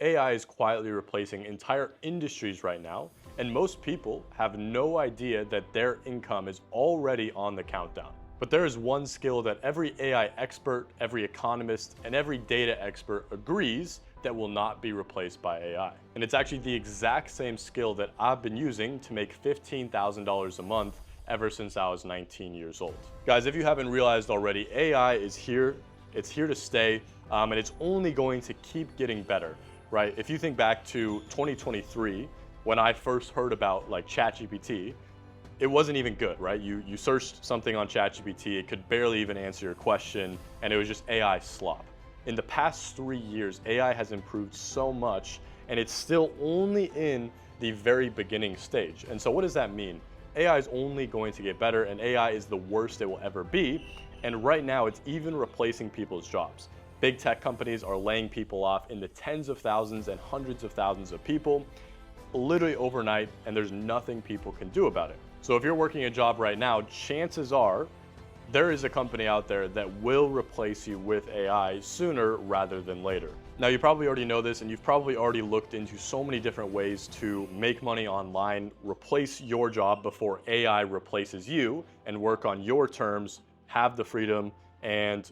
AI is quietly replacing entire industries right now, and most people have no idea that their income is already on the countdown. But there is one skill that every AI expert, every economist, and every data expert agrees that will not be replaced by AI. And it's actually the exact same skill that I've been using to make $15,000 a month ever since I was 19 years old. Guys, if you haven't realized already, AI is here. It's here to stay, and it's only going to keep getting better, right? If you think back to 2023, when I first heard about like ChatGPT, it wasn't even good, right? You searched something on ChatGPT, it could barely even answer your question, and it was just AI slop. In the past 3 years, AI has improved so much, and it's still only in the very beginning stage. And so what does that mean? AI is only going to get better, and AI is the worst it will ever be. And right now, it's even replacing people's jobs. Big tech companies are laying people off in the tens of thousands and hundreds of thousands of people, literally overnight, and there's nothing people can do about it. So if you're working a job right now, chances are there is a company out there that will replace you with AI sooner rather than later. Now, you probably already know this, and you've probably already looked into so many different ways to make money online, replace your job before AI replaces you, and work on your terms, have the freedom, and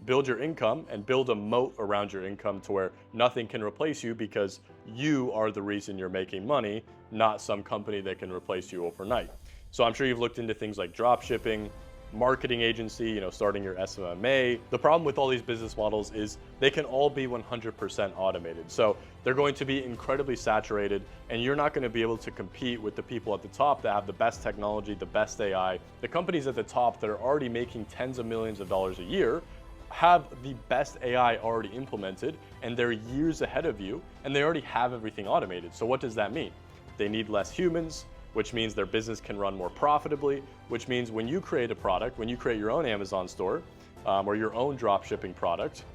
build your income and build a moat around your income to where nothing can replace you because you are the reason you're making money, not some company that can replace you overnight. So I'm sure you've looked into things like drop shipping, marketing agency, starting your SMMA. The problem with all these business models is they can all be 100% automated. So they're going to be incredibly saturated, and you're not going to be able to compete with the people at the top that have the best technology, the best AI. The companies at the top that are already making tens of millions of dollars a year have the best AI already implemented, and they're years ahead of you, and they already have everything automated. So what does that mean? They need less humans, which means their business can run more profitably, which means when you create a product, when you create your own Amazon store or your own drop shipping product,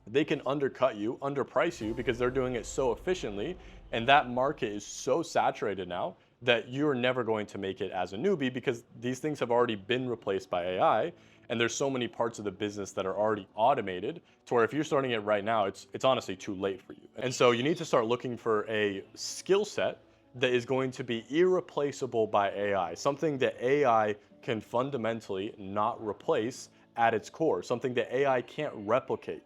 they can undercut you, underprice you because they're doing it so efficiently. And that market is so saturated now that you're never going to make it as a newbie because these things have already been replaced by AI. And there's so many parts of the business that are already automated to where if you're starting it right now, it's honestly too late for you. And so you need to start looking for a skill set that is going to be irreplaceable by AI, something that AI can fundamentally not replace at its core, something that AI can't replicate.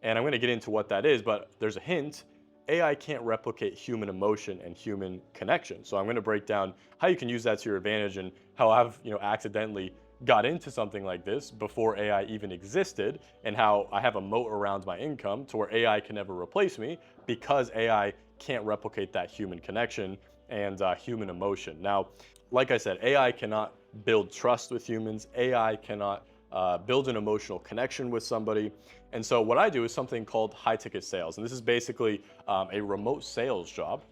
And I'm going to get into what that is, but there's a hint. AI can't replicate human emotion and human connection. So I'm going to break down how you can use that to your advantage and how I've accidentally got into something like this before AI even existed, and how I have a moat around my income to where AI can never replace me because AI can't replicate that human connection and human emotion. Now, like I said, AI cannot build trust with humans. AI cannot build an emotional connection with somebody. And so what I do is something called high ticket sales. And this is basically a remote sales job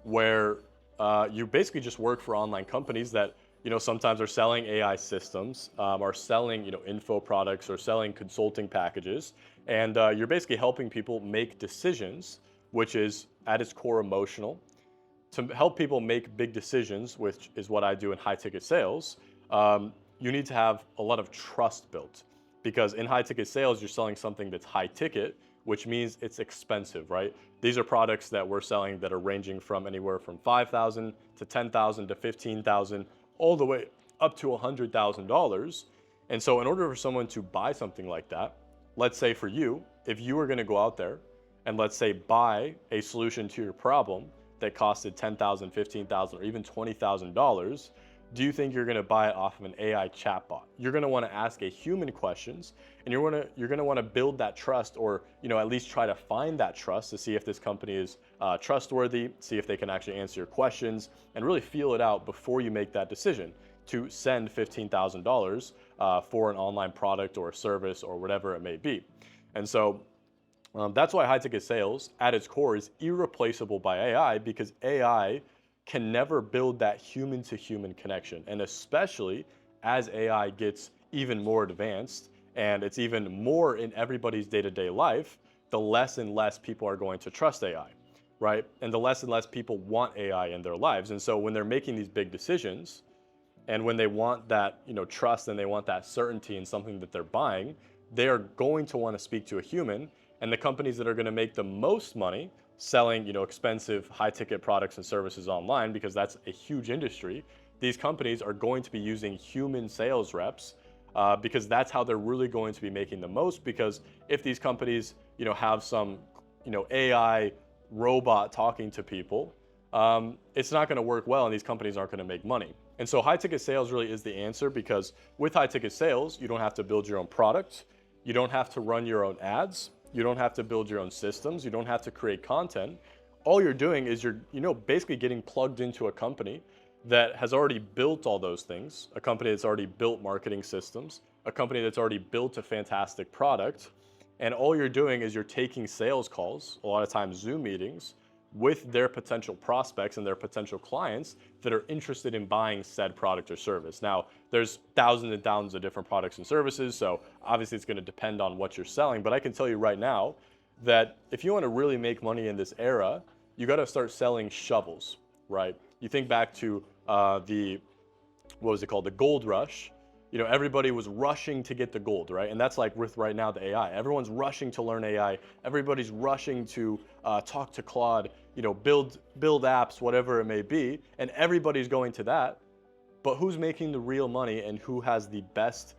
where you basically just work for online companies that sometimes are selling AI systems, are selling info products, or selling consulting packages, and you're basically helping people make decisions, which is at its core emotional. To help people make big decisions, which is what I do in high ticket sales, you need to have a lot of trust built, because in high ticket sales, you're selling something that's high ticket, which means it's expensive, right? These are products that we're selling that are ranging from anywhere from $5,000 to $10,000 to $15,000, all the way up to $100,000. And so in order for someone to buy something like that, let's say for you, if you were gonna go out there and let's say buy a solution to your problem that costed $10,000, $15,000, or even $20,000, do you think you're gonna buy it off of an AI chatbot? You're gonna wanna ask a human questions, and you're gonna wanna build that trust, or at least try to find that trust to see if this company is trustworthy, see if they can actually answer your questions, and really feel it out before you make that decision to send $15,000 for an online product or a service or whatever it may be. And so that's why high ticket sales at its core is irreplaceable by AI, because AI can never build that human to human connection. And especially as AI gets even more advanced and it's even more in everybody's day-to-day life, the less and less people are going to trust AI, right? And the less and less people want AI in their lives. And so when they're making these big decisions, and when they want that trust and they want that certainty in something that they're buying, they are going to want to speak to a human. And the companies that are going to make the most money selling, expensive high ticket products and services online, because that's a huge industry, these companies are going to be using human sales reps because that's how they're really going to be making the most. Because if these companies, have some, AI robot talking to people, it's not going to work well, and these companies aren't going to make money. And so high ticket sales really is the answer, because with high ticket sales, you don't have to build your own product. You don't have to run your own ads. You don't have to build your own systems. You don't have to create content. All you're doing is you're, basically getting plugged into a company that has already built all those things, a company that's already built marketing systems, a company that's already built a fantastic product. And all you're doing is you're taking sales calls, a lot of times Zoom meetings, with their potential prospects and their potential clients that are interested in buying said product or service. Now, there's thousands and thousands of different products and services, so obviously it's going to depend on what you're selling. But I can tell you right now that if you want to really make money in this era, you got to start selling shovels, right? You think back to the gold rush. Everybody was rushing to get the gold, right? And that's like with right now the AI. Everyone's rushing to learn AI. Everybody's rushing to talk to Claude, build apps, whatever it may be. And everybody's going to that. But who's making the real money, and who has the best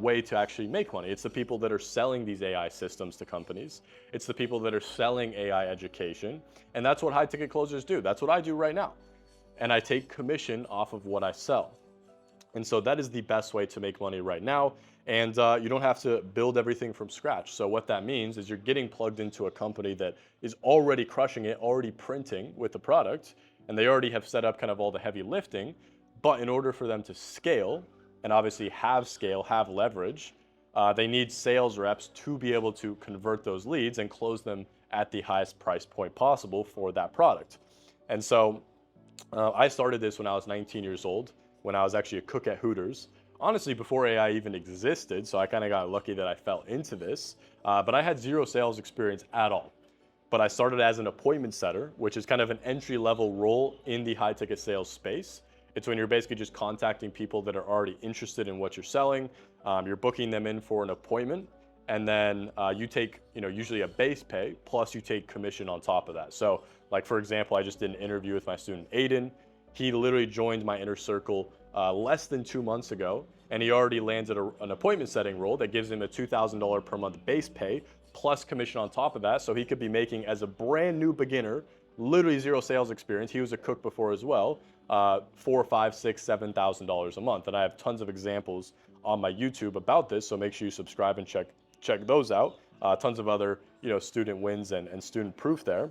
way to actually make money? It's the people that are selling these AI systems to companies. It's the people that are selling AI education. And that's what high ticket closers do. That's what I do right now. And I take commission off of what I sell. And so that is the best way to make money right now. And you don't have to build everything from scratch. So what that means is you're getting plugged into a company that is already crushing it, already printing with the product, and they already have set up kind of all the heavy lifting. But in order for them to scale, and obviously have scale, have leverage, they need sales reps to be able to convert those leads and close them at the highest price point possible for that product. And so I started this when I was 19 years old, when I was actually a cook at Hooters. Honestly, before AI even existed, so I kind of got lucky that I fell into this. But I had zero sales experience at all. But I started as an appointment setter, which is kind of an entry-level role in the high-ticket sales space. It's when you're basically just contacting people that are already interested in what you're selling. You're booking them in for an appointment, and then you take, usually a base pay, plus you take commission on top of that. So, like for example, I just did an interview with my student Aiden. He literally joined my inner circle less than 2 months ago, and he already landed an appointment setting role that gives him a $2,000 per month base pay plus commission on top of that. So he could be making, as a brand new beginner, literally zero sales experience. He was a cook before as well, $4,000, $5,000, $6,000, $7,000 a month. And I have tons of examples on my YouTube about this. So make sure you subscribe and check those out. Tons of other student wins and student proof there.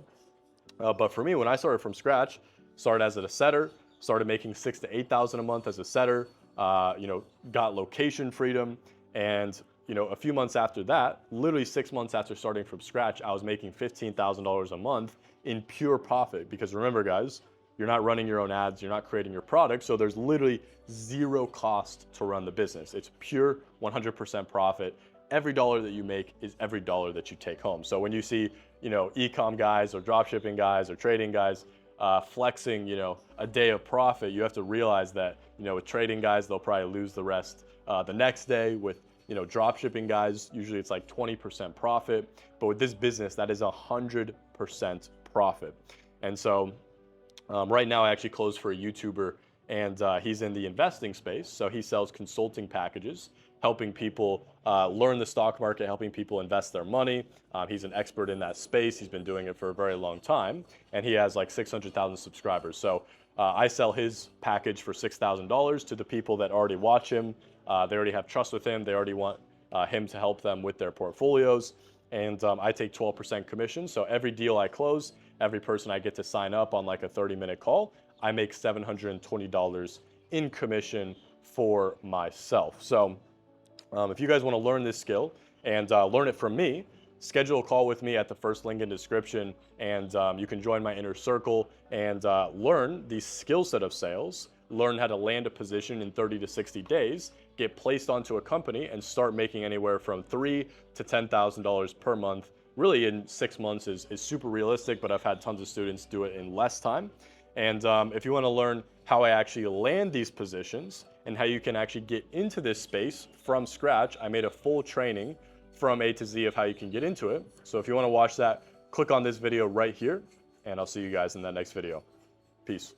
But for me, when I started from scratch, started as a setter, started making $6,000 to $8,000 a month as a setter, got location freedom. And, a few months after that, literally 6 months after starting from scratch, I was making $15,000 a month in pure profit. Because remember, guys, you're not running your own ads, you're not creating your product. So there's literally zero cost to run the business. It's pure 100% profit. Every dollar that you make is every dollar that you take home. So when you see, e-com guys or dropshipping guys or trading guys, flexing, a day of profit, you have to realize that, with trading guys, they'll probably lose the rest the next day. With, drop shipping guys, usually it's like 20% profit. But with this business, that is 100% profit. And so right now I actually closed for a YouTuber, and he's in the investing space. So he sells consulting packages, helping people learn the stock market, helping people invest their money. He's an expert in that space. He's been doing it for a very long time, and he has like 600,000 subscribers. So I sell his package for $6,000 to the people that already watch him. They already have trust with him. They already want him to help them with their portfolios. And I take 12% commission. So every deal I close, every person I get to sign up on like a 30-minute call, I make $720 in commission for myself. So if you guys want to learn this skill and learn it from me, schedule a call with me at the first link in the description, and you can join my inner circle and learn the skill set of sales, learn how to land a position in 30 to 60 days, get placed onto a company, and start making anywhere from $3,000 to $10,000 per month. Really in 6 months is super realistic, but I've had tons of students do it in less time. And if you want to learn how I actually land these positions and how you can actually get into this space from scratch, I made a full training from A to Z of how you can get into it. So if you want to watch that, click on this video right here, and I'll see you guys in that next video. Peace.